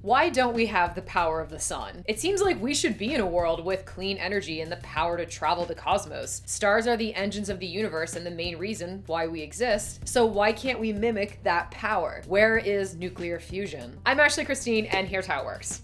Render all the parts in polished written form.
Why don't we have the power of the sun? It seems like we should be in a world with clean energy and the power to travel the cosmos. Stars are the engines of the universe and the main reason why we exist. So why can't we mimic that power? Where is nuclear fusion? I'm Ashley Christine, and here's how it works.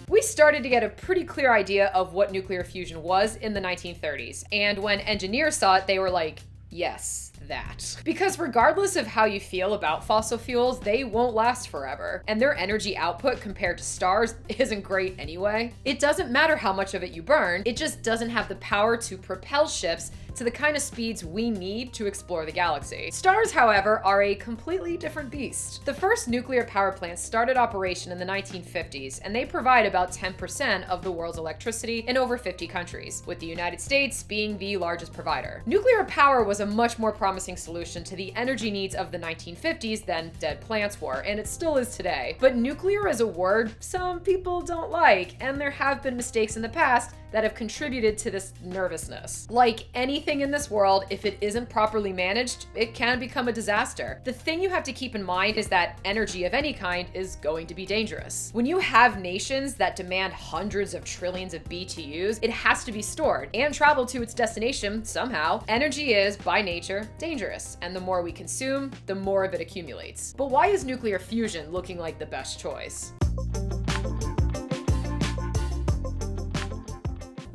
We started to get a pretty clear idea of what nuclear fusion was in the 1930s, and when engineers saw it, they were like, yes, that. Because regardless of how you feel about fossil fuels, they won't last forever, and their energy output compared to stars isn't great anyway. It doesn't matter how much of it you burn, it just doesn't have the power to propel ships to the kind of speeds we need to explore the galaxy. Stars, however, are a completely different beast. The first nuclear power plants started operation in the 1950s, and they provide about 10% of the world's electricity in over 50 countries, with the United States being the largest provider. Nuclear power was a much more promising solution to the energy needs of the 1950s than dead plants were, and it still is today. But nuclear is a word some people don't like, and there have been mistakes in the past that have contributed to this nervousness. Like anything in this world, if it isn't properly managed, it can become a disaster. The thing you have to keep in mind is that energy of any kind is going to be dangerous. When you have nations that demand hundreds of trillions of BTUs, it has to be stored and travel to its destination somehow. Energy is, by nature, dangerous, and the more we consume, the more of it accumulates. But why is nuclear fusion looking like the best choice?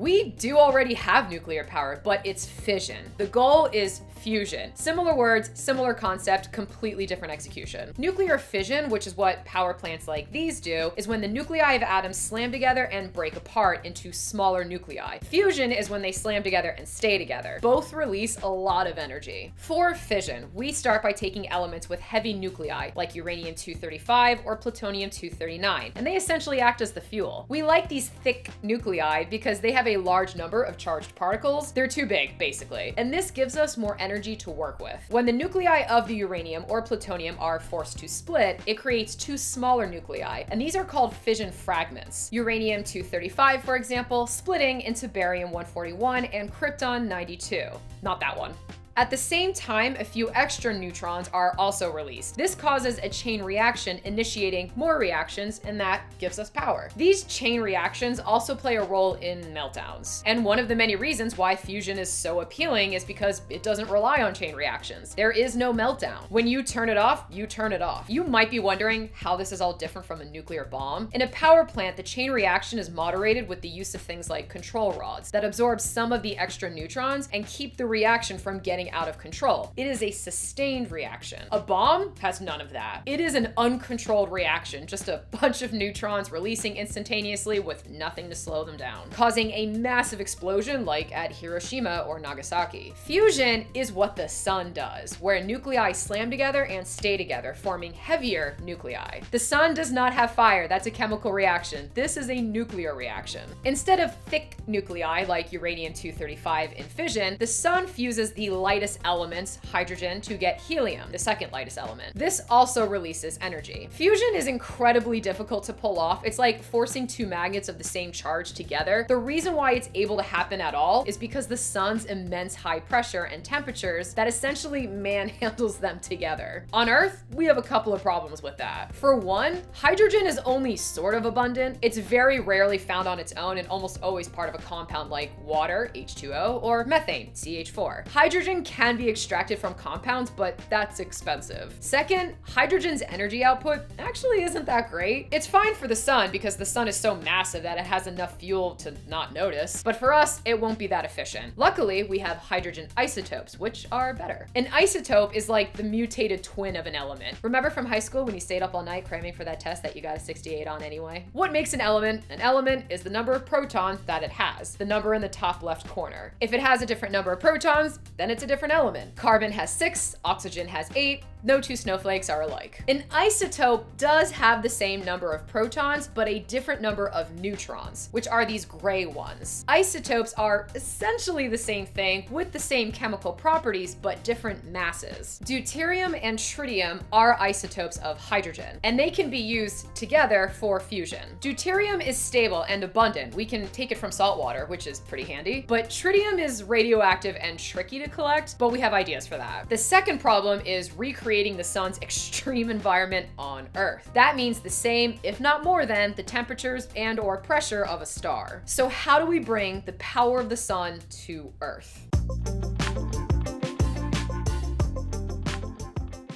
We do already have nuclear power, but it's fission. The goal is fusion. Similar words, similar concept, completely different execution. Nuclear fission, which is what power plants like these do, is when the nuclei of atoms slam together and break apart into smaller nuclei. Fusion is when they slam together and stay together. Both release a lot of energy. For fission, we start by taking elements with heavy nuclei, like uranium-235 or plutonium-239, and they essentially act as the fuel. We like these thick nuclei because they have a large number of charged particles. They're too big, basically, and this gives us more energy to work with. When the nuclei of the uranium or plutonium are forced to split, it creates two smaller nuclei, and these are called fission fragments. Uranium-235, for example, splitting into barium-141 and krypton-92. Not that one. At the same time, a few extra neutrons are also released. This causes a chain reaction, initiating more reactions, and that gives us power. These chain reactions also play a role in meltdowns. And one of the many reasons why fusion is so appealing is because it doesn't rely on chain reactions. There is no meltdown. When you turn it off, you turn it off. You might be wondering how this is all different from a nuclear bomb. In a power plant, the chain reaction is moderated with the use of things like control rods that absorb some of the extra neutrons and keep the reaction from getting out of control. It is a sustained reaction. A bomb has none of that. It is an uncontrolled reaction, just a bunch of neutrons releasing instantaneously with nothing to slow them down, causing a massive explosion like at Hiroshima or Nagasaki. Fusion is what the sun does, where nuclei slam together and stay together, forming heavier nuclei. The sun does not have fire, that's a chemical reaction. This is a nuclear reaction. Instead of thick nuclei like uranium-235 in fission, the sun fuses the lightest elements, hydrogen, to get helium, the second lightest element. This also releases energy. Fusion is incredibly difficult to pull off. It's like forcing two magnets of the same charge together. The reason why it's able to happen at all is because the sun's immense high pressure and temperatures that essentially manhandles them together. On Earth, we have a couple of problems with that. For one, hydrogen is only sort of abundant. It's very rarely found on its own and almost always part of a compound like water, H2O, or methane, CH4. Hydrogen can be extracted from compounds, but that's expensive. Second, hydrogen's energy output actually isn't that great. It's fine for the sun because the sun is so massive that it has enough fuel to not notice, but for us, it won't be that efficient. Luckily, we have hydrogen isotopes, which are better. An isotope is like the mutated twin of an element. Remember from high school when you stayed up all night cramming for that test that you got a 68 on anyway? What makes an element? An element is the number of protons that it has, the number in the top left corner. If it has a different number of protons, then it's a different element. Carbon has 6, oxygen has 8, no two snowflakes are alike. An isotope does have the same number of protons, but a different number of neutrons, which are these gray ones. Isotopes are essentially the same thing with the same chemical properties, but different masses. Deuterium and tritium are isotopes of hydrogen, and they can be used together for fusion. Deuterium is stable and abundant. We can take it from salt water, which is pretty handy, but tritium is radioactive and tricky to collect, project, but we have ideas for that. The second problem is recreating the sun's extreme environment on Earth. That means the same, if not more than, the temperatures and/or pressure of a star. So how do we bring the power of the sun to Earth?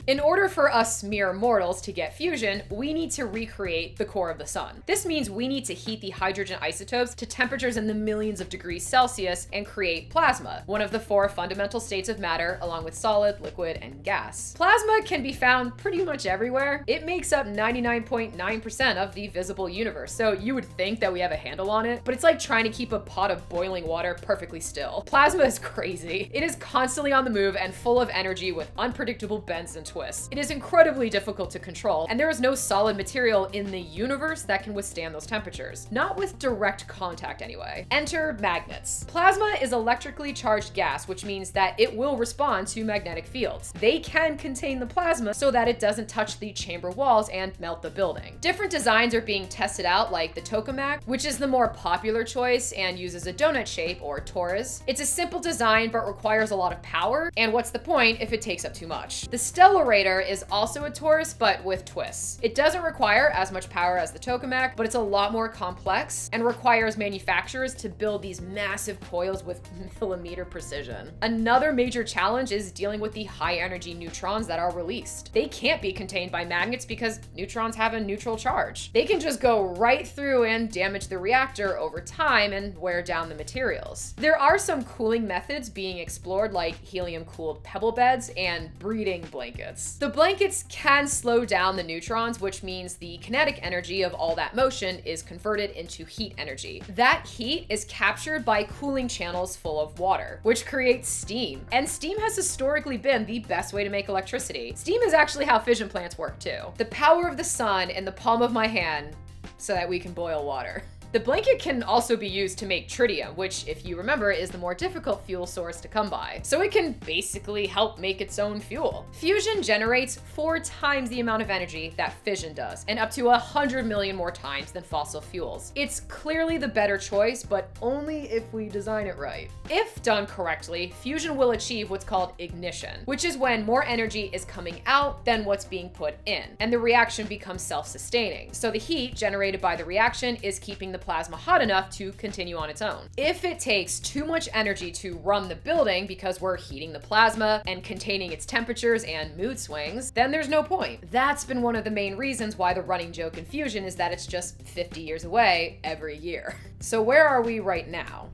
In order for us mere mortals to get fusion, we need to recreate the core of the sun. This means we need to heat the hydrogen isotopes to temperatures in the millions of degrees Celsius and create plasma, one of the 4 fundamental states of matter, along with solid, liquid, and gas. Plasma can be found pretty much everywhere. It makes up 99.9% of the visible universe, so you would think that we have a handle on it, but it's like trying to keep a pot of boiling water perfectly still. Plasma is crazy. It is constantly on the move and full of energy with unpredictable bends and twists. It is incredibly difficult to control, and there is no solid material in the universe that can withstand those temperatures. Not with direct contact anyway. Enter magnets. Plasma is electrically charged gas, which means that it will respond to magnetic fields. They can contain the plasma so that it doesn't touch the chamber walls and melt the building. Different designs are being tested out, like the tokamak, which is the more popular choice and uses a donut shape or torus. It's a simple design but requires a lot of power, and what's the point if it takes up too much? The Stellarator is also a torus, but with twists. It doesn't require as much power as the tokamak, but it's a lot more complex and requires manufacturers to build these massive coils with millimeter precision. Another major challenge is dealing with the high energy neutrons that are released. They can't be contained by magnets because neutrons have a neutral charge. They can just go right through and damage the reactor over time and wear down the materials. There are some cooling methods being explored, like helium-cooled pebble beds and breeding blankets. The blankets can slow down the neutrons, which means the kinetic energy of all that motion is converted into heat energy. That heat is captured by cooling channels full of water, which creates steam. And steam has historically been the best way to make electricity. Steam is actually how fission plants work too. The power of the sun in the palm of my hand so that we can boil water. The blanket can also be used to make tritium, which, if you remember, is the more difficult fuel source to come by. So it can basically help make its own fuel. Fusion generates 4 times the amount of energy that fission does, and up to 100 million more times than fossil fuels. It's clearly the better choice, but only if we design it right. If done correctly, fusion will achieve what's called ignition, which is when more energy is coming out than what's being put in, and the reaction becomes self-sustaining. So the heat generated by the reaction is keeping the plasma hot enough to continue on its own. If it takes too much energy to run the building because we're heating the plasma and containing its temperatures and mood swings, then there's no point. That's been one of the main reasons why the running joke in fusion is that it's just 50 years away every year. So where are we right now?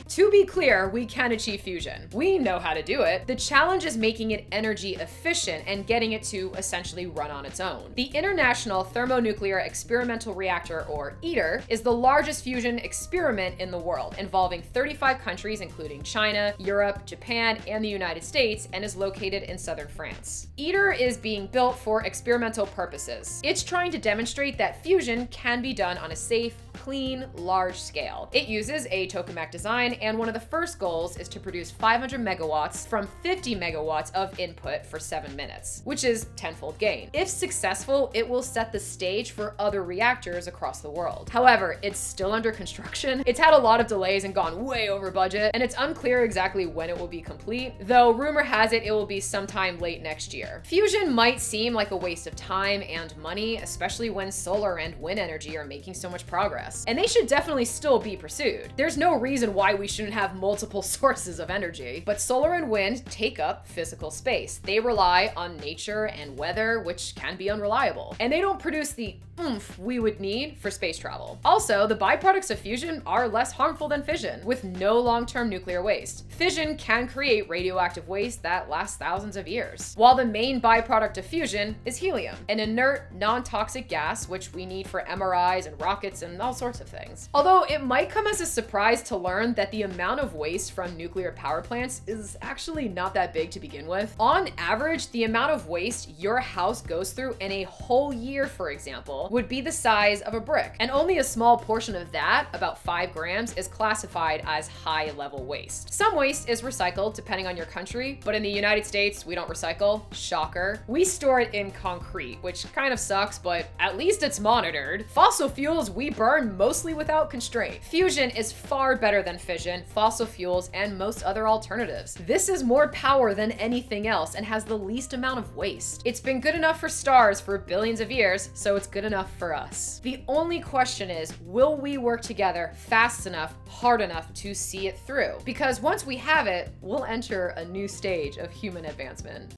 To be clear, we can achieve fusion. We know how to do it. The challenge is making it energy efficient and getting it to essentially run on its own. The International Thermonuclear Experimental Reactor, or ITER, is the largest fusion experiment in the world, involving 35 countries including China, Europe, Japan, and the United States, and is located in southern France. ITER is being built for experimental purposes. It's trying to demonstrate that fusion can be done on a safe, clean, large scale. It uses a tokamak design, and one of the first goals is to produce 500 megawatts from 50 megawatts of input for 7 minutes, which is 10-fold gain. If successful, it will set the stage for other reactors across the world. However, it's still under construction. It's had a lot of delays and gone way over budget, and it's unclear exactly when it will be complete, though rumor has it will be sometime late next year. Fusion might seem like a waste of time and money, especially when solar and wind energy are making so much progress, and they should definitely still be pursued. There's no reason why we shouldn't have multiple sources of energy, but solar and wind take up physical space. They rely on nature and weather, which can be unreliable, and they don't produce the oomph we would need for space travel. Also, the byproducts of fusion are less harmful than fission, with no long-term nuclear waste. Fission can create radioactive waste that lasts thousands of years, while the main byproduct of fusion is helium, an inert, non-toxic gas which we need for MRIs and rockets and all sorts of things. Although it might come as a surprise to learn that the the amount of waste from nuclear power plants is actually not that big to begin with. On average, the amount of waste your house goes through in a whole year, for example, would be the size of a brick. And only a small portion of that, about 5 grams, is classified as high-level waste. Some waste is recycled depending on your country, but in the United States, we don't recycle. Shocker. We store it in concrete, which kind of sucks, but at least it's monitored. Fossil fuels we burn mostly without constraint. Fusion is far better than fission, fossil fuels, and most other alternatives. This is more power than anything else and has the least amount of waste. It's been good enough for stars for billions of years, so it's good enough for us. The only question is, will we work together fast enough, hard enough to see it through? Because once we have it, we'll enter a new stage of human advancement.